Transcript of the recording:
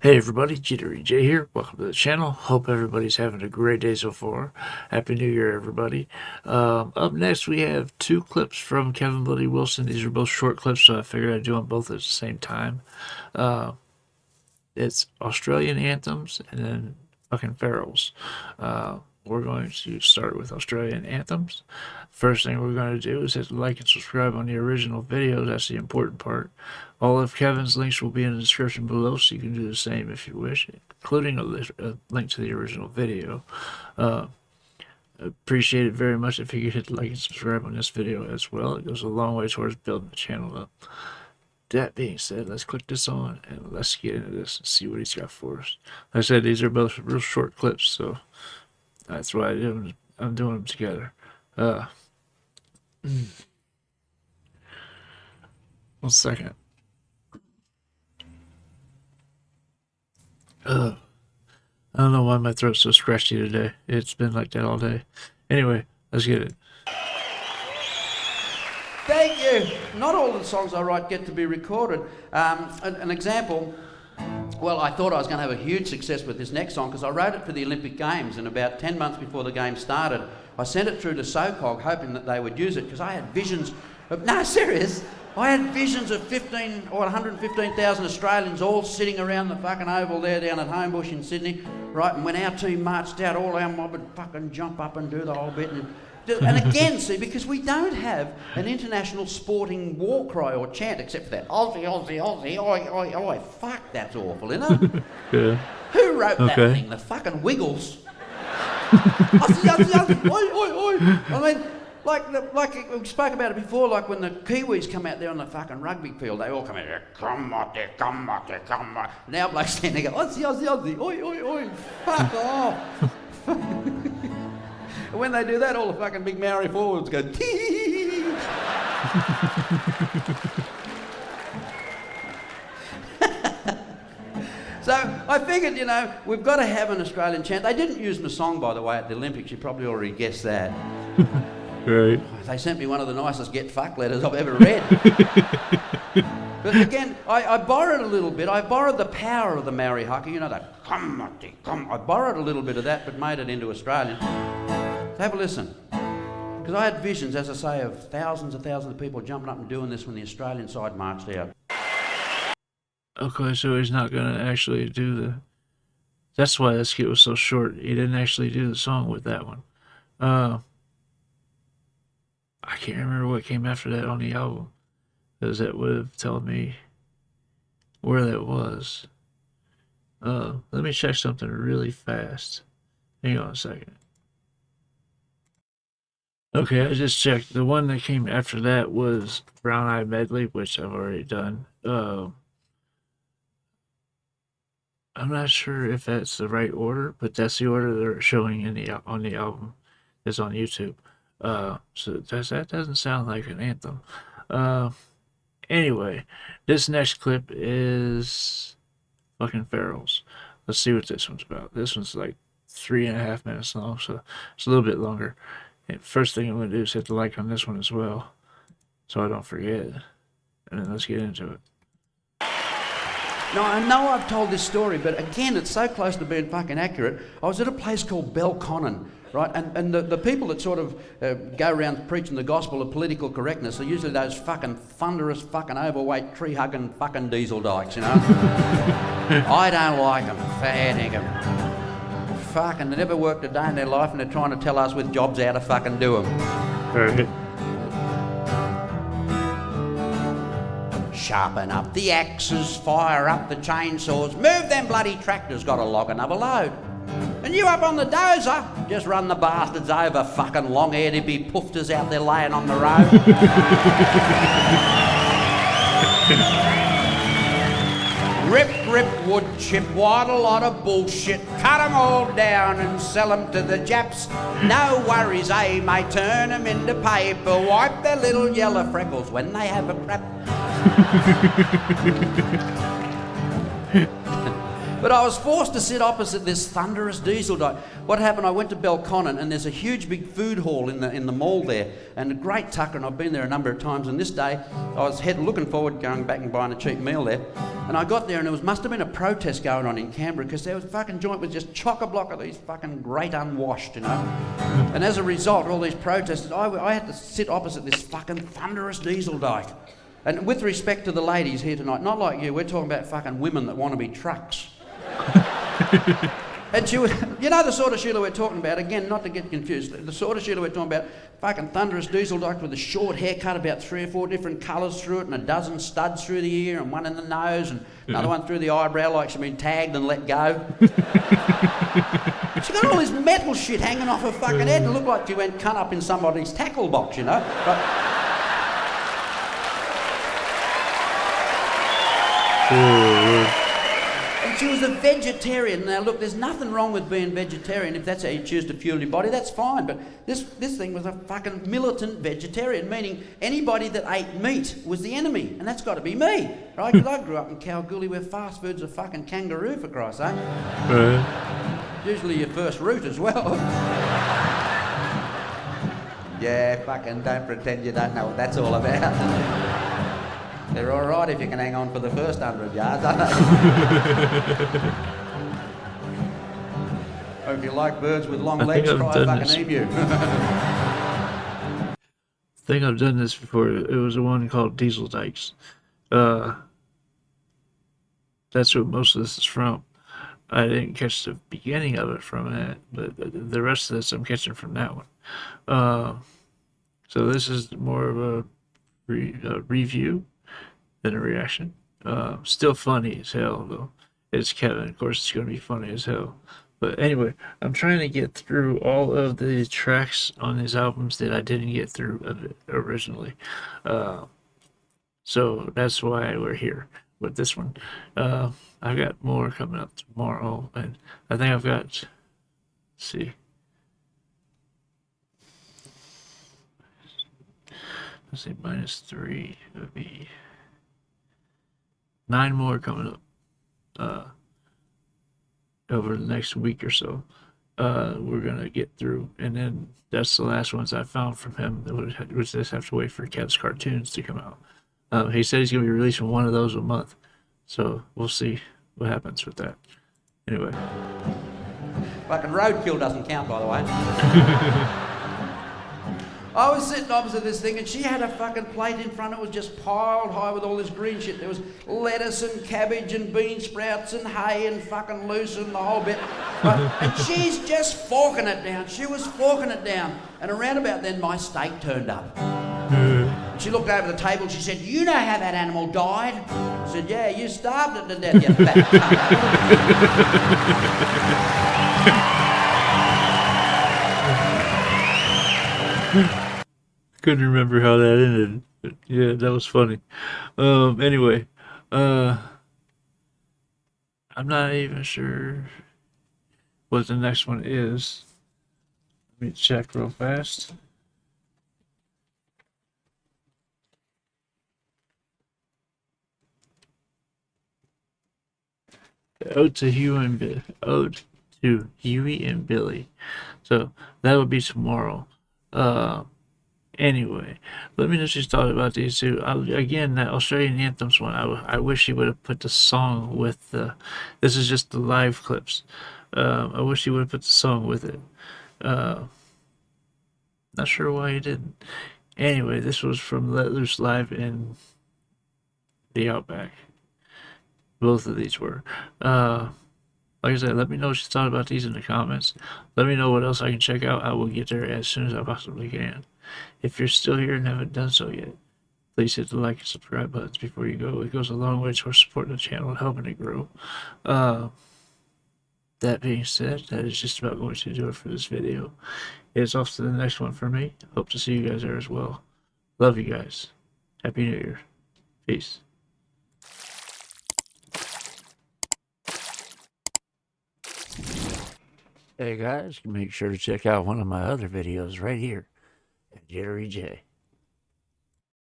Hey everybody, JitteryJay here. Welcome to the channel. Hope everybody's having a great day so far. Happy New Year, everybody. Up next, we have two clips from Kevin Bloody Wilson. These are both short clips, so I figured I'd do them both at the same time. It's Australian anthems and then fucking ferals. We're going to start with Australian anthems. First thing we're going to do is hit like and subscribe on the original video. That's the important part. All of Kevin's links will be in the description below, so you can do the same if you wish, including a link to the original video. Appreciate it very much if you could hit like and subscribe on this video as well. It goes a long way towards building the channel up. That being said, let's click this on and let's get into this and see what he's got for us. Like I said, these are both real short clips, so that's why I'm doing them together. 1 second. I don't know why my throat's so scratchy today. It's been like that all day. Anyway, let's get it. Thank you. Not all of the songs I write get to be recorded. An example, well, I thought I was going to have a huge success with this next song because I wrote it for the Olympic Games, and about 10 months before the Games started, I sent it through to SOCOG hoping that they would use it because I had visions of, no, serious, I had visions of 15 or 115,000 Australians all sitting around the fucking oval there down at Homebush in Sydney, right, and when our team marched out, all our mob would fucking jump up and do the whole bit. And again, see, because we don't have an international sporting war cry or chant except for that Aussie, Aussie, Aussie, oi, oi, oi. Fuck, that's awful, isn't it? Yeah. Who wrote that thing? The fucking Wiggles. Aussie, Aussie, Aussie, oi, oi, oi. I mean, like we spoke about it before, like when the Kiwis come out there on the fucking rugby field, they all come out there, come out there, come out there, come out. Now blokes stand there, go, Aussie, Aussie, Aussie, oi, oi, oi. Fuck off. And when they do that, all the fucking big Maori forwards go, tee. So I figured, you know, we've got to have an Australian chant. They didn't use my song, by the way, at the Olympics. You probably already guessed that. Right. They sent me one of the nicest get fuck letters I've ever read. But again, I borrowed a little bit. I borrowed the power of the Maori haka, you know, that come, Mati, come. I borrowed a little bit of that, but made it into Australian. So have a listen. Because I had visions, as I say, of thousands and thousands of people jumping up and doing this when the Australian side marched out. Okay, so he's not going to actually do the... That's why that skit was so short. He didn't actually do the song with that one. I can't remember what came after that on the album, because that would have told me where that was. Let me check something really fast. Hang on a second. Okay, I just checked. The one that came after that was Brown Eye Medley, which I've already done. I'm not sure if that's the right order, but that's the order they're showing on the album that's on YouTube. So that doesn't sound like an anthem. Anyway, this next clip is fucking ferals. Let's see what this one's about. This one's like 3.5 minutes long, so it's a little bit longer. And first thing I'm going to do is hit the like on this one as well, so I don't forget. And then let's get into it. Now, I know I've told this story, but again, it's so close to being fucking accurate. I was at a place called Belconnen, right? And the people that sort of go around preaching the gospel of political correctness are usually those fucking thunderous, fucking overweight, tree-hugging fucking diesel dykes, you know? I don't like them. Fair dinkum. Fucking, they never worked a day in their life and they're trying to tell us with jobs how to fucking do them. Right. Sharpen up the axes, fire up the chainsaws, move them bloody tractors, gotta log another load. And you up on the dozer, just run the bastards over, fucking long-haired hippie poofters out there laying on the road. Rip, wood chip, what a lot of bullshit. Cut 'em all down and sell 'em to the Japs. No worries, they may turn 'em into paper. Wipe their little yellow freckles when they have a crap. But I was forced to sit opposite this thunderous diesel dyke. What happened, I went to Belconnen, and there's a huge big food hall in the mall there, and a great tucker, and I've been there a number of times, and this day I was looking forward going back and buying a cheap meal there, and I got there and there must have been a protest going on in Canberra because there was a fucking joint with just chock-a-block of these fucking great unwashed, you know. And as a result, all these protesters, I had to sit opposite this fucking thunderous diesel dyke. And with respect to the ladies here tonight, not like you, we're talking about fucking women that want to be trucks. And she was, you know the sort of Sheila we're talking about, again, not to get confused, the sort of Sheila we're talking about, fucking thunderous diesel dyke with a short haircut, about 3 or 4 different colours through it, and a dozen studs through the ear, and one in the nose, and another one through the eyebrow like she'd been tagged and let go. She got all this metal shit hanging off her fucking head, and it looked like she went cunt up in somebody's tackle box, you know. And she was a vegetarian. Now look, there's nothing wrong with being vegetarian if that's how you choose to fuel your body, that's fine. But this thing was a fucking militant vegetarian, meaning anybody that ate meat was the enemy, and that's got to be me, right? Because I grew up in Kalgoorlie where fast food's a fucking kangaroo, for Christ's sake. Usually your first route as well. Yeah, fucking don't pretend you don't know what that's all about. They're all right if you can hang on for the first 100 yards, aren't they? Or if you like birds with long legs, try a fucking emu. I think I've done this before. It was the one called Diesel Dykes. That's what most of this is from. I didn't catch the beginning of it from that, but the rest of this I'm catching from that one. So this is more of a review than a reaction. Still funny as hell, though. It's Kevin. Of course, it's going to be funny as hell. But anyway, I'm trying to get through all of the tracks on his albums that I didn't get through originally. So that's why we're here with this one. I've got more coming up tomorrow, and I think I've got, let's see. Let's see, -3 would be 9 more coming up over the next week or so. We're gonna get through, and then that's the last ones I found from him. We just have to wait for Kev's cartoons to come out. He said he's gonna be releasing one of those a month, so we'll see what happens with that. Anyway, fucking roadkill doesn't count, by the way. I was sitting opposite this thing, and she had a fucking plate in front. It was just piled high with all this green shit. There was lettuce and cabbage and bean sprouts and hay and fucking loose and the whole bit. And she's just forking it down. She was forking it down. And around about then, my steak turned up. She looked over the table and she said, "You know how that animal died?" I said, "Yeah, you starved it to death, you fat cunt." couldn't remember how that ended. But yeah, that was funny. Anyway, I'm not even sure what the next one is. Let me check real fast. Ode to Huey and Billy. So that would be tomorrow. Anyway, let me know what you thought about these two. Again, that Australian Anthems one, I wish he would have put the song with the. This is just the live clips. I wish he would have put the song with it. Not sure why he didn't. Anyway, this was from Let Loose Live in the Outback. Both of these were. Like I said, let me know what you thought about these in the comments. Let me know what else I can check out. I will get there as soon as I possibly can. If you're still here and haven't done so yet, please hit the like and subscribe buttons before you go. It goes a long way towards supporting the channel and helping it grow. That being said, that is just about going to do it for this video. It's off to the next one for me. Hope to see you guys there as well. Love you guys. Happy New Year. Peace. Hey guys, make sure to check out one of my other videos right here at JitteryJay.